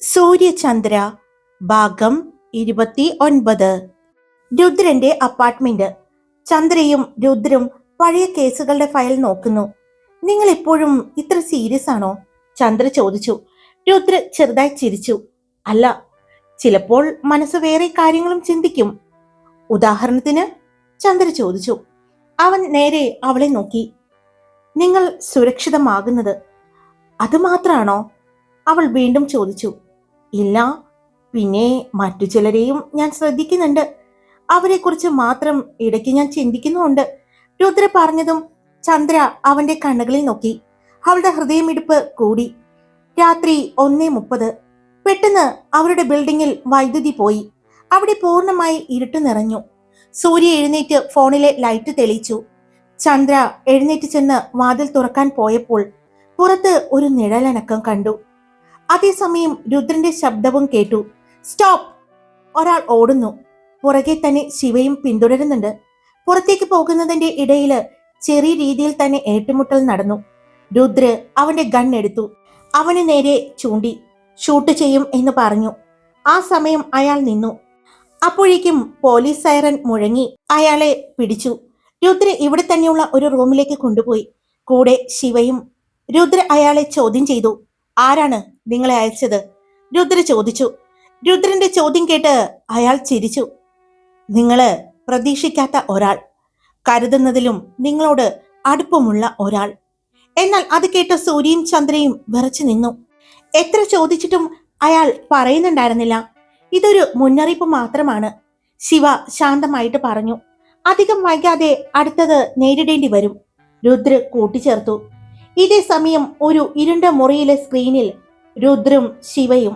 സൂര്യചന്ദ്ര ഭാഗം 29. രുദ്രന്റെ അപ്പാർട്ട്മെന്റ്. ചന്ദ്രയും രുദ്രും പഴയ കേസുകളുടെ ഫയൽ നോക്കുന്നു. നിങ്ങൾ എപ്പോഴും ഇത്ര സീരിയസ് ആണോ? ചന്ദ്ര ചോദിച്ചു. രുദ്ര ചെറുതായി ചിരിച്ചു. അല്ല, ചിലപ്പോൾ മനസ്സ് വേറെ കാര്യങ്ങളും ചിന്തിക്കും. ഉദാഹരണത്തിന്? ചന്ദ്ര ചോദിച്ചു. അവൻ നേരെ അവളെ നോക്കി. നിങ്ങൾ സുരക്ഷിതമാകുന്നത് അതുമാത്രാണോ? അവൾ വീണ്ടും ചോദിച്ചു. ഇല്ല, പിന്നെ മറ്റു ചിലരെയും ഞാൻ ശ്രദ്ധിക്കുന്നുണ്ട്. അവരെക്കുറിച്ച് മാത്രം ഇടയ്ക്ക് ഞാൻ ചിന്തിക്കുന്നുമുണ്ട്. രുദ്ര പറഞ്ഞതും ചന്ദ്ര അവന്റെ കണ്ണുകളിൽ നോക്കി. അവളുടെ ഹൃദയമിടിപ്പ് കൂടി. രാത്രി 1:30. പെട്ടെന്ന് അവരുടെ ബിൽഡിങ്ങിൽ വൈദ്യുതി പോയി. അവിടെ പൂർണ്ണമായി ഇരുട്ട് നിറഞ്ഞു. സൂര്യ എഴുന്നേറ്റ് ഫോണിലെ ലൈറ്റ് തെളിയിച്ചു. ചന്ദ്ര എഴുന്നേറ്റ് ചെന്ന് വാതിൽ തുറക്കാൻ പോയപ്പോൾ പുറത്ത് ഒരു നിഴലനക്കം കണ്ടു. അതേസമയം രുദ്രന്റെ ശബ്ദവും കേട്ടു. സ്റ്റോപ്പ്! ഒരാൾ ഓടുന്നു. പുറകെ തന്നെ ശിവയും പിന്തുടരുന്നുണ്ട്. പുറത്തേക്ക് പോകുന്നതിന്റെ ഇടയില് ചെറിയ രീതിയിൽ തന്നെ ഏറ്റുമുട്ടൽ നടന്നു. രുദ്ര അവന്റെ ഗൺ എടുത്തു. അവന് നേരെ ചൂണ്ടി. ഷൂട്ട് ചെയ്യും എന്ന് പറഞ്ഞു. ആ സമയം അയാൾ നിന്നു. അപ്പോഴേക്കും പോലീസ് സൈറൻ മുഴങ്ങി. അയാളെ പിടിച്ചു. രുദ്ര ഇവിടെ തന്നെയുള്ള ഒരു റൂമിലേക്ക് കൊണ്ടുപോയി. കൂടെ ശിവയും. രുദ്ര അയാളെ ചോദ്യം ചെയ്തു. ആരാണ് നിങ്ങളെ അയച്ചത്? രുദ്ര ചോദിച്ചു. രുദ്രന്റെ ചോദ്യം കേട്ട് അയാൾ ചിരിച്ചു. നിങ്ങള് പ്രതീക്ഷിക്കാത്ത ഒരാൾ, കരുതുന്നതിലും നിങ്ങളോട് അടുപ്പമുള്ള ഒരാൾ. എന്നാൽ അത് കേട്ട സൂര്യയും ചന്ദ്രയും വിറച്ചു നിന്നു. എത്ര ചോദിച്ചിട്ടും അയാൾ പറയുന്നുണ്ടായിരുന്നില്ല. ഇതൊരു മുന്നറിയിപ്പ് മാത്രമാണ്, ശിവ ശാന്തമായിട്ട് പറഞ്ഞു. അധികം വൈകാതെ അടുത്തത് നേരിടേണ്ടി വരും, രുദ്ര കൂട്ടിച്ചേർത്തു. ഇതേ സമയം ഒരു ഇരുണ്ട മുറിയിലെ സ്ക്രീനിൽ രുദ്രും ശിവയും.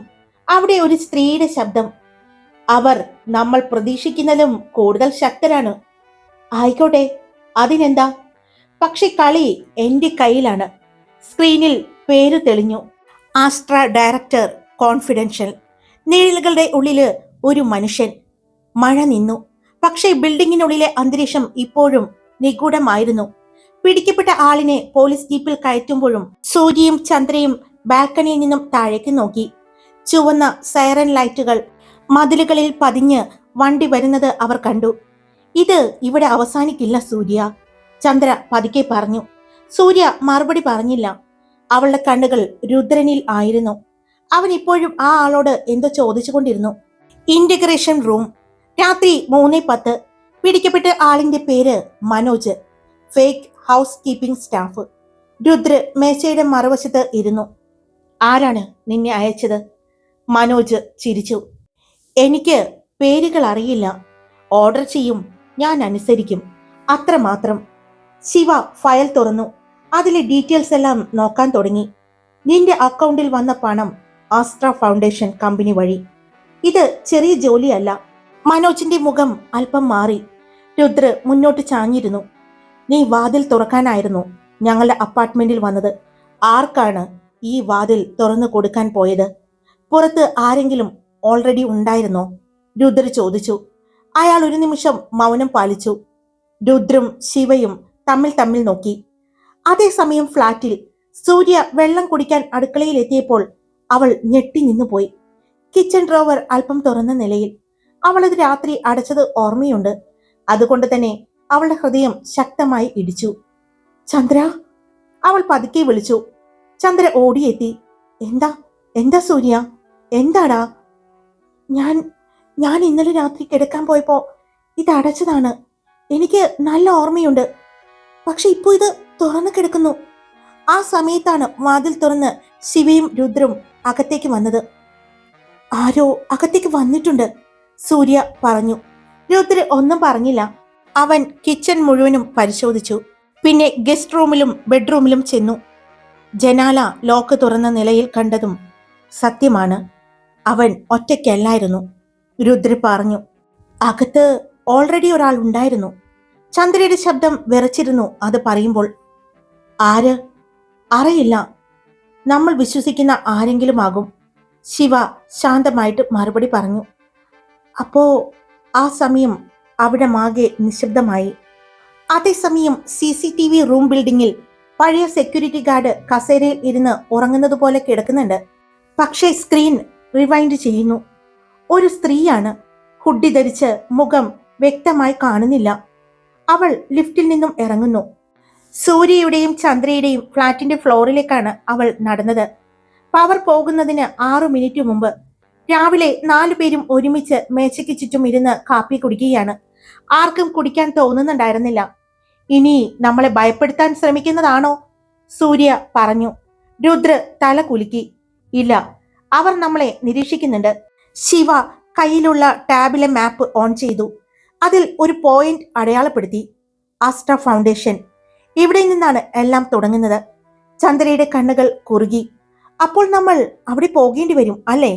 അവിടെ ഒരു സ്ത്രീയുടെ ശബ്ദം. അവർ നമ്മൾ പ്രതീക്ഷിക്കുന്നതിലും കൂടുതൽ ശക്തരാണ്. ആയിക്കോട്ടെ, അതിനെന്താ? പക്ഷെ കളി എന്റെ കയ്യിലാണ്. സ്ക്രീനിൽ പേര് തെളിഞ്ഞു. Astra director confidential. നിഴലുകളുടെ ഉള്ളില് ഒരു മനുഷ്യൻ. മഴ നിന്നു. പക്ഷേ ബിൽഡിങ്ങിനുള്ളിലെ അന്തരീക്ഷം ഇപ്പോഴും നിഗൂഢമായിരുന്നു. പിടിക്കപ്പെട്ട ആളിനെ പോലീസ് ജീപ്പിൽ കയറ്റുമ്പോഴും സൂര്യയും ചന്ദ്രയും ബാൽക്കണിയിൽ നിന്നും താഴേക്ക് നോക്കി. ചുവന്ന സൈറൻ ലൈറ്റുകൾ മതിലുകളിൽ പതിഞ്ഞ് വണ്ടി വരുന്നത് അവർ കണ്ടു. ഇത് ഇവിടെ അവസാനിക്കില്ല സൂര്യ, ചന്ദ്ര പതുക്കെ പറഞ്ഞു. സൂര്യ മറുപടി പറഞ്ഞില്ല. അവളുടെ കണ്ണുകൾ രുദ്രനിൽ ആയിരുന്നു. അവൻ ഇപ്പോഴും ആ ആളോട് എന്തോ ചോദിച്ചുകൊണ്ടിരുന്നു. Integration room. രാത്രി 3:10. പിടിക്കപ്പെട്ട ആളിന്റെ പേര് Manoj. Fake house keeping staff. Rudra മേശയുടെ മറുവശത്ത് ഇരുന്നു. ആരാണ് നിന്നെ അയച്ചത്? മനോജ് ചിരിച്ചു. എനിക്ക് പേരുകൾ അറിയില്ല. ഓർഡർ ചെയ്യും, ഞാൻ അനുസരിക്കും, അത്രമാത്രം. ശിവ ഫയൽ തുറന്നു. അതിലെ ഡീറ്റെയിൽസ് എല്ലാം നോക്കാൻ തുടങ്ങി. നിന്റെ അക്കൗണ്ടിൽ വന്ന പണം ആസ്ട്ര ഫൗണ്ടേഷൻ കമ്പനി വഴി. ഇത് ചെറിയ ജോലിയല്ല. മനോജിന്റെ മുഖം അല്പം മാറി. രുദ്ര മുന്നോട്ട് ചാഞ്ഞിരുന്നു. നീ വാതിൽ തുറക്കാനായിരുന്നു ഞങ്ങളുടെ അപ്പാർട്ട്മെന്റിൽ വന്നത്. ആർക്കാണ് ഈ വാതിൽ തുറന്നു കൊടുക്കാൻ പോയത്? പുറത്ത് ആരെങ്കിലും ഓൾറെഡി ഉണ്ടായിരുന്നോ? രുദ്ര ചോദിച്ചു. അയാൾ ഒരു നിമിഷം മൗനം പാലിച്ചു. രുദ്രും ശിവയും തമ്മിൽ നോക്കി. അതേസമയം ഫ്ളാറ്റിൽ സൂര്യ വെള്ളം കുടിക്കാൻ അടുക്കളയിൽ എത്തിയപ്പോൾ അവൾ ഞെട്ടി നിന്നുപോയി. കിച്ചൺ ഡ്രോവർ അല്പം തുറന്ന നിലയിൽ. അവളത് രാത്രി അടച്ചത് ഓർമ്മയുണ്ട്. അതുകൊണ്ട് തന്നെ അവളുടെ ഹൃദയം ശക്തമായി ഇടിച്ചു. ചന്ദ്ര, അവൾ പതുക്കെ വിളിച്ചു. ചന്ദ്ര ഓടിയെത്തി. എന്താ എന്താ സൂര്യ, എന്താടാ? ഞാൻ ഇന്നലെ രാത്രി കിടക്കാൻ പോയപ്പോ ഇത് അടച്ചതാണ്. എനിക്ക് നല്ല ഓർമ്മയുണ്ട്. പക്ഷെ ഇപ്പോ ഇത് തുറന്നു കിടക്കുന്നു. ആ സമയത്താണ് വാതിൽ തുറന്ന് ശിവയും രുദ്രും അകത്തേക്ക് വന്നത്. ആരോ അകത്തേക്ക് വന്നിട്ടുണ്ട്, സൂര്യ പറഞ്ഞു. രുദ്ര ഒന്നും പറഞ്ഞില്ല. അവൻ കിച്ചൺ മുഴുവനും പരിശോധിച്ചു. പിന്നെ ഗസ്റ്റ് റൂമിലും ബെഡ്റൂമിലും ചെന്നു. ജനാല ലോക്ക് തുറന്ന നിലയിൽ കണ്ടതും സത്യമാണ്. അവൻ ഒറ്റയ്ക്കല്ലായിരുന്നു, രുദ്ര പറഞ്ഞു. അകത്ത് ഓൾറെഡി ഒരാൾ ഉണ്ടായിരുന്നു. ചന്ദ്രയുടെ ശബ്ദം വിറച്ചിരുന്നു അത് പറയുമ്പോൾ. ആര്? അറിയില്ല. നമ്മൾ വിശ്വസിക്കുന്ന ആരെങ്കിലും ആകും, ശിവ ശാന്തമായിട്ട് മറുപടി പറഞ്ഞു. അപ്പോ ആ സമയം അവിടെ മാകെ നിശബ്ദമായി. അതേസമയം CCTV റൂം ബിൽഡിങ്ങിൽ പഴയ സെക്യൂരിറ്റി ഗാർഡ് കസേരയിൽ ഇരുന്ന് ഉറങ്ങുന്നത് പോലെ കിടക്കുന്നുണ്ട്. പക്ഷേ സ്ക്രീൻ റിവൈൻഡ് ചെയ്യുന്നു. ഒരു സ്ത്രീയാണ്. ഹുഡി ധരിച്ച് മുഖം വ്യക്തമായി കാണുന്നില്ല. അവൾ ലിഫ്റ്റിൽ നിന്നും ഇറങ്ങുന്നു. സൂര്യയുടെയും ചന്ദ്രയുടെയും ഫ്ളാറ്റിന്റെ ഫ്ലോറിലേക്കാണ് അവൾ നടന്നത്. പവർ പോകുന്നതിന് 6 മിനിറ്റ് മുമ്പ്. രാവിലെ 4 പേരും ഒരുമിച്ച് മേശയ്ക്ക് ചുറ്റും ഇരുന്ന് കാപ്പി കുടിക്കുകയാണ്. ആർക്കും കുടിക്കാൻ തോന്നുന്നുണ്ടായിരുന്നില്ല. ഇനി നമ്മളെ ഭയപ്പെടുത്താൻ ശ്രമിക്കുന്നതാണോ? സൂര്യ പറഞ്ഞു. രുദ്ര തല കുലുക്കി. ഇല്ല, അവർ നമ്മളെ നിരീക്ഷിക്കുന്നുണ്ട്. ശിവ കയ്യിലുള്ള ടാബിലെ മാപ്പ് ഓൺ ചെയ്തു. അതിൽ ഒരു പോയിന്റ് അടയാളപ്പെടുത്തി. ആസ്ട്ര ഫൗണ്ടേഷൻ. ഇവിടെ നിന്നാണ് എല്ലാം തുടങ്ങുന്നത്. ചന്ദ്രയുടെ കണ്ണുകൾ കുറുകി. അപ്പോൾ നമ്മൾ അവിടെ പോകേണ്ടി വരും അല്ലേ?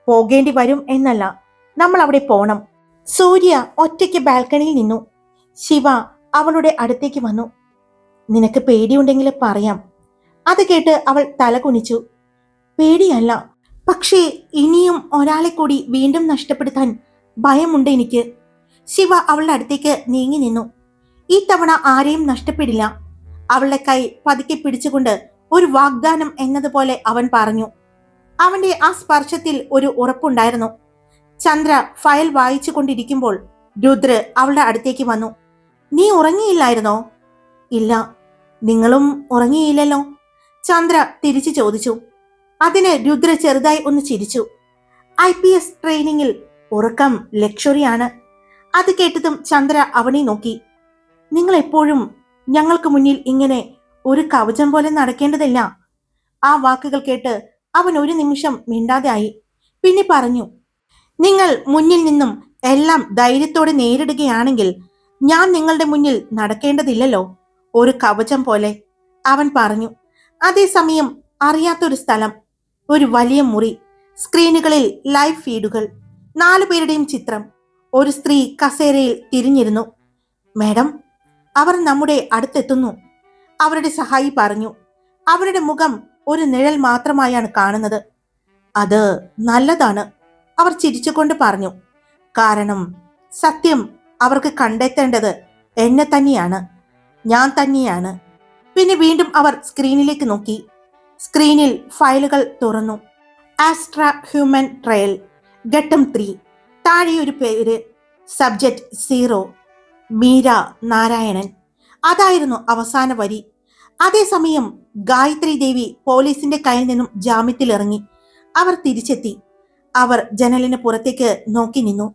പോകേണ്ടി വരും എന്നല്ല, നമ്മൾ അവിടെ പോണം. സൂര്യ ഒറ്റയ്ക്ക് ബാൽക്കണിയിൽ നിന്നു. ശിവ അവളുടെ അടുത്തേക്ക് വന്നു. നിനക്ക് പേടിയുണ്ടെങ്കിൽ പറയാം. അത് കേട്ട് അവൾ തല കുനിച്ചു. പേടിയല്ല, പക്ഷേ ഇനിയും ഒരാളെ കൂടി വീണ്ടും നഷ്ടപ്പെടുത്താൻ ഭയമുണ്ട് എനിക്ക്. ശിവ അവളുടെ അടുത്തേക്ക് നീങ്ങി നിന്നു. ഈ തവണ ആരെയും നഷ്ടപ്പെടില്ല. അവളുടെ കൈ പതുക്കെ പിടിച്ചുകൊണ്ട് ഒരു വാഗ്ദാനം എന്നതുപോലെ അവൻ പറഞ്ഞു. അവന്റെ ആ സ്പർശത്തിൽ ഒരു ഉറപ്പുണ്ടായിരുന്നു. ചന്ദ്ര ഫയൽ വായിച്ചു കൊണ്ടിരിക്കുമ്പോൾ രുദ്ര അവളുടെ അടുത്തേക്ക് വന്നു. നീ ഉറങ്ങിയില്ലായിരുന്നോ? ഇല്ല. നിങ്ങളും ഉറങ്ങിയില്ലല്ലോ? ചന്ദ്ര തിരിച്ചു ചോദിച്ചു. അതിന് രുദ്ര ചെറുതായി ഒന്ന് ചിരിച്ചു. IPS ട്രെയിനിങ്ങിൽ ഉറക്കം ലക്ഷറിയാണ്. അത് കേട്ടതും ചന്ദ്ര അവനെ നോക്കി. നിങ്ങൾ എപ്പോഴും ഞങ്ങൾക്ക് മുന്നിൽ ഇങ്ങനെ ഒരു കവചം പോലെ നടക്കേണ്ടതില്ല. ആ വാക്കുകൾ കേട്ട് അവൻ ഒരു നിമിഷം മിണ്ടാതെ ആയി. പിന്നെ പറഞ്ഞു, നിങ്ങൾ മുന്നിൽ നിന്നും എല്ലാം ധൈര്യത്തോടെ നേരിടുകയാണെങ്കിൽ ഞാൻ നിങ്ങളുടെ മുന്നിൽ നടക്കേണ്ടതില്ലല്ലോ, ഒരു കവചം പോലെ. അവൻ പറഞ്ഞു. അതേസമയം അറിയാത്തൊരു സ്ഥലം, ഒരു വലിയ മുറി, സ്ക്രീനുകളിൽ ലൈവ് ഫീഡുകൾ, 4 പേരുടെയും ചിത്രം. ഒരു സ്ത്രീ കസേരയിൽ തിരിഞ്ഞിരുന്നു. മാഡം, അവർ നമ്മുടെ അടുത്തെത്തുന്നു, അവരുടെ സഹായി പറഞ്ഞു. അവരുടെ മുഖം ഒരു നിഴൽ മാത്രമായാണ് കാണുന്നത്. അത് നല്ലതാണ്, അവർ ചിരിച്ചുകൊണ്ട് പറഞ്ഞു. കാരണം സത്യം അവർക്ക് കണ്ടെത്തേണ്ടത് എന്നെ തന്നെയാണ്, ഞാൻ തന്നെയാണ്. പിന്നെ വീണ്ടും അവർ സ്ക്രീനിലേക്ക് നോക്കി. സ്ക്രീനിൽ ഫയലുകൾ തുറന്നു. ആസ്ട്ര ഹ്യൂമൻ ട്രയൽ ഘട്ടം 3. താഴെ ഒരു പേര്, സബ്ജക്റ്റ് 0, മീര നാരായണൻ. അതായിരുന്നു അവസാന വരി. അതേസമയം ഗായത്രി ദേവി പോലീസിന്റെ കയ്യിൽ നിന്നും ജാമ്യത്തിലിറങ്ങി. അവർ തിരിച്ചെത്തി. അവർ ജനലിന് പുറത്തേക്ക് നോക്കി നിന്നു.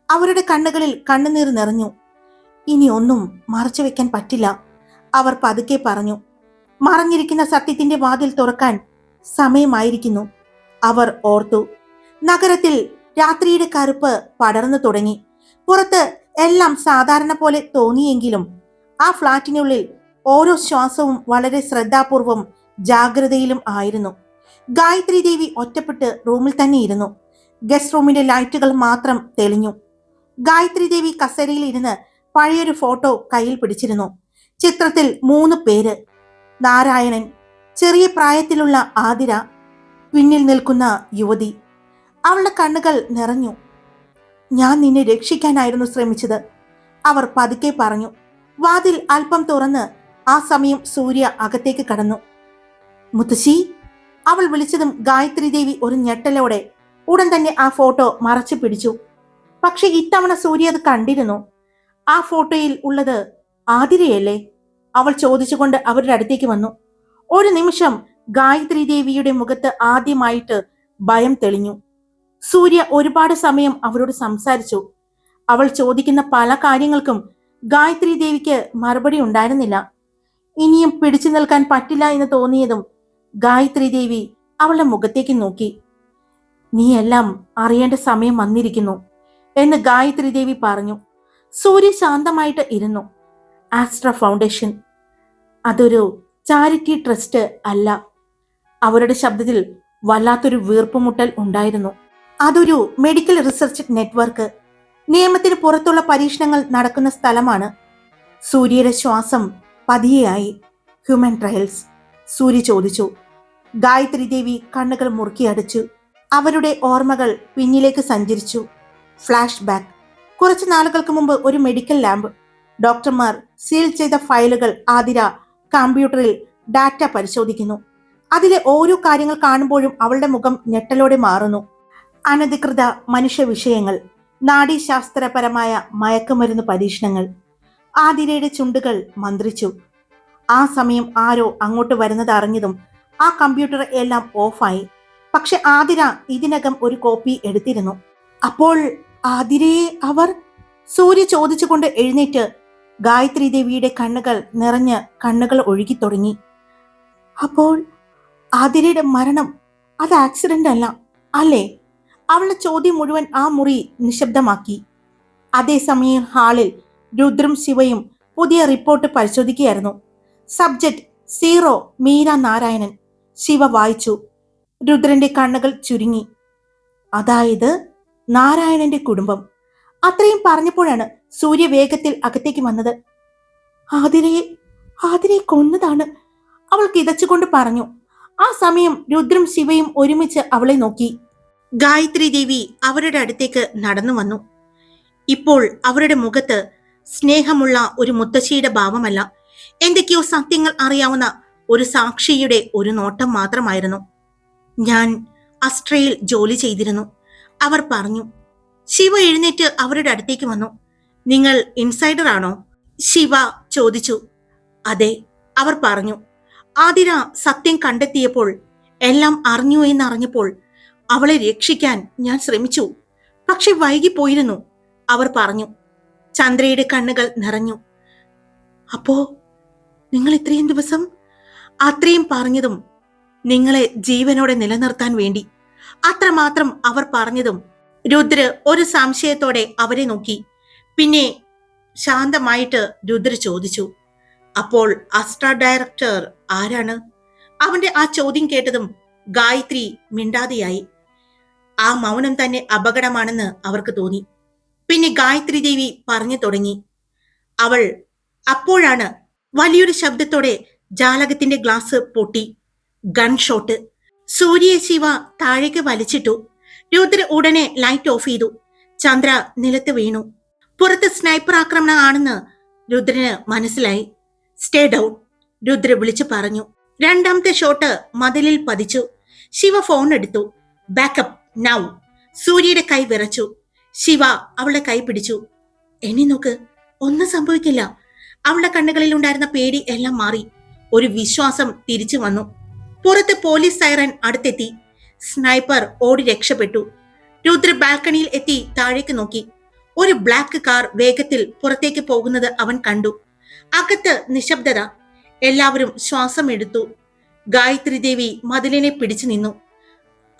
അവരുടെ കണ്ണുകളിൽ കണ്ണുനീർ നിറഞ്ഞു. ഇനി ഒന്നും മറച്ചു വെക്കാൻ പറ്റില്ല, അവർ പതുക്കെ പറഞ്ഞു. മറഞ്ഞിരിക്കുന്ന സത്യത്തിന്റെ വാതിൽ തുറക്കാൻ സമയമായിരിക്കുന്നു, അവർ ഓർത്തു. നഗരത്തിൽ രാത്രിയുടെ കറുപ്പ് പടർന്നു തുടങ്ങി. പുറത്ത് എല്ലാം സാധാരണ പോലെ തോന്നിയെങ്കിലും ആ ഫ്ളാറ്റിനുള്ളിൽ ഓരോ ശ്വാസവും വളരെ ശ്രദ്ധാപൂർവം ജാഗ്രതയിലും ആയിരുന്നു. ഗായത്രി ദേവി ഒറ്റപ്പെട്ട് റൂമിൽ തന്നെ ഇരുന്നു. ഗസ്റ്റ് റൂമിന്റെ ലൈറ്റുകൾ മാത്രം തെളിഞ്ഞു. ഗായത്രി ദേവി കസേരയിൽ ഇരുന്ന് പഴയൊരു ഫോട്ടോ കയ്യിൽ പിടിച്ചിരുന്നു. ചിത്രത്തിൽ 3 പേര്. നാരായണൻ, ചെറിയ പ്രായത്തിലുള്ള ആതിര, പിന്നിൽ നിൽക്കുന്ന യുവതി. അവളുടെ കണ്ണുകൾ നിറഞ്ഞു. ഞാൻ നിന്നെ രക്ഷിക്കാനായിരുന്നു ശ്രമിച്ചത്, അവർ പതുക്കെ പറഞ്ഞു. വാതിൽ അല്പം തുറന്ന് ആ സമയം സൂര്യ അകത്തേക്ക് കടന്നു. മുത്തശ്ശി, അവൾ വിളിച്ചതും ഗായത്രി ദേവി ഒരു ഞെട്ടലോടെ ഉടൻ തന്നെ ആ ഫോട്ടോ മറച്ചു പിടിച്ചു. പക്ഷെ ഇത്തവണ സൂര്യ അത് കണ്ടിരുന്നു. ആ ഫോട്ടോയിൽ ഉള്ളത് ആതിരയല്ലേ? അവൾ ചോദിച്ചുകൊണ്ട് അവരുടെ അടുത്തേക്ക് വന്നു. ഒരു നിമിഷം ഗായത്രി ദേവിയുടെ മുഖത്ത് ആദ്യമായിട്ട് ഭയം തെളിഞ്ഞു. സൂര്യ ഒരുപാട് സമയം അവരോട് സംസാരിച്ചു. അവൾ ചോദിക്കുന്ന പല കാര്യങ്ങൾക്കും ഗായത്രി ദേവിക്ക് മറുപടി ഉണ്ടായിരുന്നില്ല. ഇനിയും പിടിച്ചു നിൽക്കാൻ പറ്റില്ല എന്ന് തോന്നിയതും ഗായത്രി ദേവി അവളുടെ മുഖത്തേക്ക് നോക്കി. നീ എല്ലാം അറിയേണ്ട സമയം വന്നിരിക്കുന്നു എന്ന് ഗായത്രി ദേവി പറഞ്ഞു. സൂര്യ ശാന്തമായിട്ട് ഇരുന്നു. ആസ്ട്ര ഫൗണ്ടേഷൻ അതൊരു ചാരിറ്റി ട്രസ്റ്റ് അല്ല. അവരുടെ ശബ്ദത്തിൽ വല്ലാത്തൊരു വീർപ്പുമുട്ടൽ ഉണ്ടായിരുന്നു. അതൊരു മെഡിക്കൽ റിസർച്ച് നെറ്റ്വർക്ക്, നിയമത്തിന് പുറത്തുള്ള പരീക്ഷണങ്ങൾ നടക്കുന്ന സ്ഥലമാണ്. സൂര്യയുടെ ശ്വാസം പതിയെയായി. Human trials? സൂര്യ ചോദിച്ചു. ഗായത്രി ദേവി കണ്ണുകൾ മുറുക്കി അടച്ചു. അവരുടെ ഓർമ്മകൾ പിന്നിലേക്ക് സഞ്ചരിച്ചു. Flash back. കുറച്ചു നാളുകൾക്ക് മുമ്പ് ഒരു മെഡിക്കൽ ലാബ്. ഡോക്ടർമാർ സീൽ ചെയ്ത ഫയലുകൾ ആതിര കമ്പ്യൂട്ടറിൽ ഡാറ്റ പരിശോധിക്കുന്നു. അതിലെ ഓരോ കാര്യങ്ങൾ കാണുമ്പോഴും അവളുടെ മുഖം ഞെട്ടലോടെ മാറുന്നു. അനധികൃത മനുഷ്യ വിഷയങ്ങൾ, നാഡീശാസ്ത്രപരമായ മയക്കുമരുന്ന് പരീക്ഷണങ്ങൾ. ആതിരയുടെ ചുണ്ടുകൾ മന്ത്രിച്ചു. ആ സമയം ആരോ അങ്ങോട്ട് വരുന്നത് അറിഞ്ഞതും ആ കമ്പ്യൂട്ടർ എല്ലാം ഓഫായി. പക്ഷെ ആതിര ഇതിനകം ഒരു കോപ്പി എടുത്തിരുന്നു. അപ്പോൾ ആതിരയെ അവർ? സൂര്യ ചോദിച്ചുകൊണ്ട് എഴുന്നേറ്റ് ഗായത്രി ദേവിയുടെ കണ്ണുകൾ നിറഞ്ഞ് കണ്ണുകൾ ഒഴുകി തുടങ്ങി. അപ്പോൾ ആതിരയുടെ മരണം അത് ആക്സിഡന്റ് അല്ല അല്ലേ? അവളുടെ ചോദ്യം മുഴുവൻ ആ മുറി നിശബ്ദമാക്കി. അതേസമയം ഹാളിൽ രുദ്രും ശിവയും പുതിയ റിപ്പോർട്ട് പരിശോധിക്കുകയായിരുന്നു. സബ്ജക്ട് 0 മീര നാരായണൻ. ശിവ വായിച്ചു. രുദ്രന്റെ കണ്ണുകൾ ചുരുങ്ങി. അതായത് നാരായണന്റെ കുടുംബം. അത്രയും പറഞ്ഞപ്പോഴാണ് സൂര്യ വേഗത്തിൽ അകത്തേക്ക് വന്നത്. ആതിരയെ കൊന്നതാണ് അവൾ കിതച്ചുകൊണ്ട് പറഞ്ഞു. ആ സമയം രുദ്രും ശിവയും ഒരുമിച്ച് അവളെ നോക്കി. ഗായത്രി ദേവി അവരുടെ അടുത്തേക്ക് നടന്നു വന്നു. ഇപ്പോൾ അവരുടെ മുഖത്ത് സ്നേഹമുള്ള ഒരു മുത്തശ്ശിയുടെ ഭാവമല്ല, എന്തൊക്കെയോ സത്യങ്ങൾ അറിയാവുന്ന ഒരു സാക്ഷിയുടെ ഒരു നോട്ടം മാത്രമായിരുന്നു. ഞാൻ അസ്ട്രയിൽ ജോലി ചെയ്തിരുന്നു, അവർ പറഞ്ഞു. ശിവ എഴുന്നേറ്റ് അവരുടെ അടുത്തേക്ക് വന്നു. നിങ്ങൾ ഇൻസൈഡർ ആണോ? ശിവ ചോദിച്ചു. അതെ, അവർ പറഞ്ഞു. ആതിര സത്യം കണ്ടെത്തിയപ്പോൾ, എല്ലാം അറിഞ്ഞു എന്നറിഞ്ഞപ്പോൾ അവളെ രക്ഷിക്കാൻ ഞാൻ ശ്രമിച്ചു. പക്ഷെ വൈകിപ്പോയിരുന്നു, അവർ പറഞ്ഞു. ചന്ദ്രയുടെ കണ്ണുകൾ നിറഞ്ഞു. അപ്പോ നിങ്ങൾ ഇത്രയും ദിവസം? അത്രയും പറഞ്ഞതും നിങ്ങളെ ജീവനോടെ നിലനിർത്താൻ വേണ്ടി, അത്രമാത്രം അവർ പറഞ്ഞതും. രുദ്ര ഒരു സംശയത്തോടെ അവരെ നോക്കി. പിന്നെ ശാന്തമായിട്ട് രുദ്ര ചോദിച്ചു, അപ്പോൾ അസ്ട്ര ഡയറക്ടർ ആരാണ്? അവന്റെ ആ ചോദ്യം കേട്ടതും ഗായത്രി മിണ്ടാതെയായി. ആ മൗനം തന്നെ അപകടമാണെന്ന് അവർക്ക് തോന്നി. പിന്നെ ഗായത്രി ദേവി പറഞ്ഞു തുടങ്ങി. അപ്പോഴാണ് വലിയൊരു ശബ്ദത്തോടെ ജാലകത്തിന്റെ ഗ്ലാസ് പൊട്ടി. Gun shot. സൂര്യയെ ശിവ താഴേക്ക് വലിച്ചിട്ടു. രുദ്ര ഉടനെ ലൈറ്റ് ഓഫ് ചെയ്തു. ചന്ദ്ര നിലത്ത് വീണു. പുറത്ത് സ്നൈപ്പർ ആക്രമണം ആണെന്ന് രുദ്രന് മനസ്സിലായി. സ്റ്റേ ഡൗൺ, രുദ്ര വിളിച്ചു പറഞ്ഞു. രണ്ടാമത്തെ ഷോട്ട് മതിലിൽ പതിച്ചു. ശിവ ഫോൺ എടുത്തു. Backup now. സൂര്യയുടെ കൈ വിറച്ചു. ശിവ അവളുടെ കൈ പിടിച്ചു. എന്നെ നോക്ക്, ഒന്നും സംഭവിക്കില്ല. അവളുടെ കണ്ണുകളിൽ ഉണ്ടായിരുന്ന പേടി എല്ലാം മാറി. ഒരു വിശ്വാസം തിരിച്ചു വന്നു. പുറത്ത് പോലീസ് സൈറൻ അടുത്തെത്തി. സ്നൈപ്പർ ഓടി രക്ഷപ്പെട്ടു. രുദ്ര ബാൽക്കണിയിൽ എത്തി താഴേക്ക് നോക്കി. ഒരു ബ്ലാക്ക് കാർ വേഗത്തിൽ പുറത്തേക്ക് പോകുന്നത് അവൻ കണ്ടു. അകത്ത് നിശബ്ദത. എല്ലാവരും ശ്വാസം എടുത്തു. ഗായത്രി ദേവി മതിലിനെ പിടിച്ചു നിന്നു.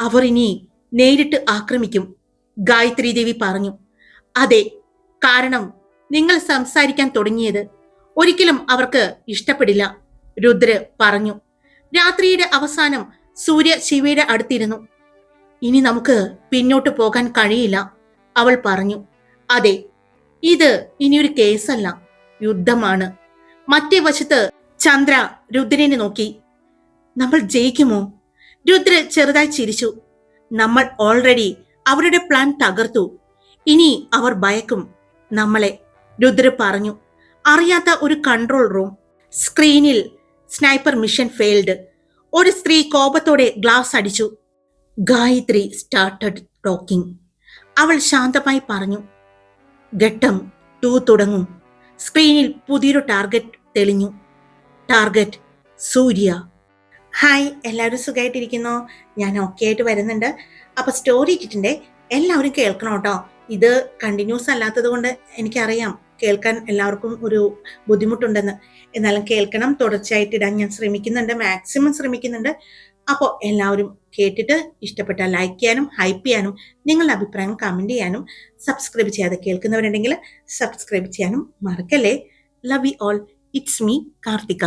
അവർ ഇനി നേരിട്ട് ആക്രമിക്കും, ഗായത്രി ദേവി പറഞ്ഞു. അതെ, കാരണം നിങ്ങൾ സംസാരിക്കാൻ തുടങ്ങിയത് ഒരിക്കലും അവർക്ക് ഇഷ്ടപ്പെടില്ല, രുദ്ര പറഞ്ഞു. രാത്രിയുടെ അവസാനം സൂര്യ ശിവയുടെ അടുത്തിരുന്നു. ഇനി നമുക്ക് പിന്നോട്ട് പോകാൻ കഴിയില്ല, അവൾ പറഞ്ഞു. അതെ, ഇത് ഇനിയൊരു കേസല്ല, യുദ്ധമാണ്. മറ്റേ വശത്ത് ചന്ദ്ര രുദ്രനെ നോക്കി. നമ്മൾ ജയിക്കുമോ? രുദ്ര ചെറുതായി ചിരിച്ചു. നമ്മൾ ഓൾറെഡി അവരുടെ പ്ലാൻ തകർത്തു. ഇനി അവർ ഭയക്കും നമ്മളെ, രുദ്ര പറഞ്ഞു. അറിയാത്ത ഒരു കൺട്രോൾ റൂം. സ്ക്രീനിൽ സ്നൈപ്പർ മിഷൻ ഫെയിൽഡ്. ഒരു സ്ത്രീ കോപത്തോടെ ഗ്ലാസ് അടിച്ചു. Gayathri started talking. അവൾ ശാന്തമായി പറഞ്ഞു. ഘട്ടം 2 തുടങ്ങും. സ്ക്രീനിൽ പുതിയൊരു ടാർഗറ്റ് തെളിഞ്ഞു. ടാർഗറ്റ് സൂര്യ. ഹായ്, എല്ലാവരും സുഖമായിട്ടിരിക്കുന്നോ? ഞാൻ ഓക്കെ ആയിട്ട് വരുന്നുണ്ട്. അപ്പൊ സ്റ്റോറി ഇട്ടിട്ടുണ്ട്, എല്ലാവരും കേൾക്കണം കേട്ടോ. ഇത് കണ്ടിന്യൂസ് അല്ലാത്തത് കൊണ്ട് എനിക്കറിയാം കേൾക്കാൻ എല്ലാവർക്കും ഒരു ബുദ്ധിമുട്ടുണ്ടെന്ന്. എന്നാലും കേൾക്കണം, തുടർച്ചയായിട്ട് ഇടാൻ ഞാൻ ശ്രമിക്കുന്നുണ്ട്, മാക്സിമം ശ്രമിക്കുന്നുണ്ട്. അപ്പോൾ എല്ലാവരും കേട്ടിട്ട് ഇഷ്ടപ്പെട്ടാൽ ലൈക്ക് ചെയ്യാനും ഹൈപ്പ് ചെയ്യാനും നിങ്ങളുടെ അഭിപ്രായം കമന്റ് ചെയ്യാനും സബ്സ്ക്രൈബ് ചെയ്യാതെ കേൾക്കുന്നവരുണ്ടെങ്കിൽ സബ്സ്ക്രൈബ് ചെയ്യാനും മറക്കല്ലേ. Love you all. It's me Karthika.